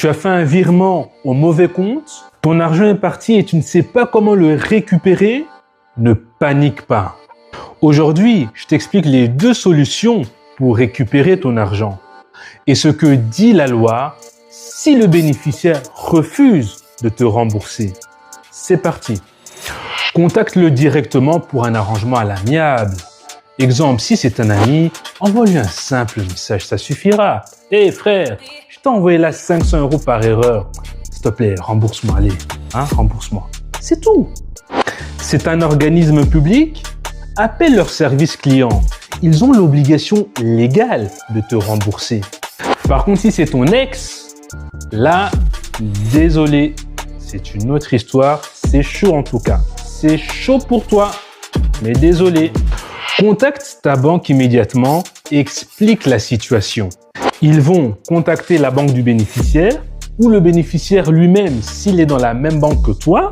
Tu as fait un virement au mauvais compte, ton argent est parti et tu ne sais pas comment le récupérer? Ne panique pas. Aujourd'hui, je t'explique les 2 solutions pour récupérer ton argent. Et ce que dit la loi si le bénéficiaire refuse de te rembourser. C'est parti. Contacte-le directement pour un arrangement à l'amiable. Exemple, si c'est un ami, envoie-lui un simple message, ça suffira. Hé frère, je t'ai envoyé là 500 € par erreur. S'il te plaît, rembourse-moi, allez, rembourse-moi. C'est tout. C'est un organisme public? Appelle leur service client. Ils ont l'obligation légale de te rembourser. Par contre, si c'est ton ex, là, désolé, c'est une autre histoire. C'est chaud en tout cas. C'est chaud pour toi, mais désolé. Contacte ta banque immédiatement et explique la situation. Ils vont contacter la banque du bénéficiaire ou le bénéficiaire lui-même s'il est dans la même banque que toi.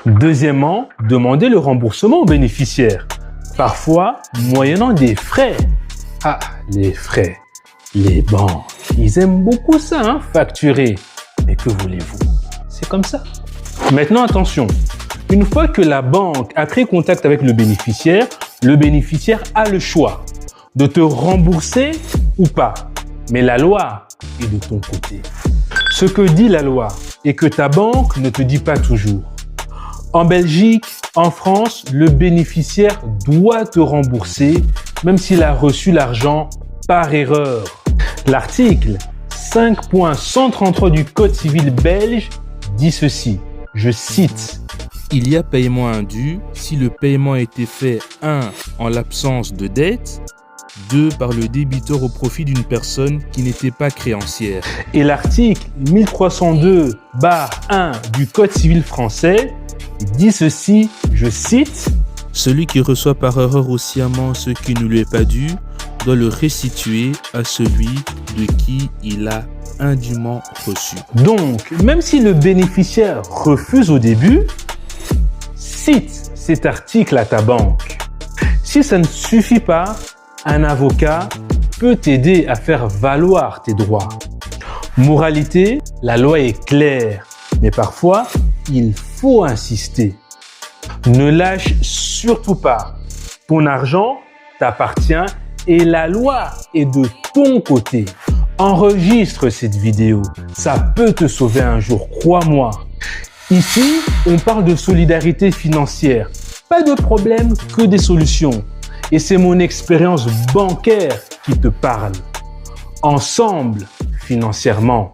Deuxièmement, demander le remboursement au bénéficiaire. Parfois, moyennant des frais. Ah, les frais. Les banques, ils aiment beaucoup ça, facturer. Mais que voulez-vous? C'est comme ça. Maintenant, attention. Une fois que la banque a pris contact avec le bénéficiaire a le choix de te rembourser ou pas. Mais la loi est de ton côté. Ce que dit la loi et que ta banque ne te dit pas toujours. En Belgique, en France, le bénéficiaire doit te rembourser même s'il a reçu l'argent par erreur. L'article 5.133 du Code civil belge dit ceci, je cite. Il y a paiement indu si le paiement a été fait 1. En l'absence de dette, 2. Par le débiteur au profit d'une personne qui n'était pas créancière. Et l'article 1302-1 du Code civil français dit ceci, je cite. Celui qui reçoit par erreur ou sciemment ce qui ne lui est pas dû doit le restituer à celui de qui il a indûment reçu. Donc, même si le bénéficiaire refuse au début, cite cet article à ta banque. Si ça ne suffit pas, un avocat peut t'aider à faire valoir tes droits. Moralité, la loi est claire, mais parfois, il faut insister. Ne lâche surtout pas. Ton argent t'appartient et la loi est de ton côté. Enregistre cette vidéo, ça peut te sauver un jour, crois-moi. Ici, on parle de solidarité financière. Pas de problème, que des solutions. Et c'est mon expérience bancaire qui te parle. Ensemble, financièrement,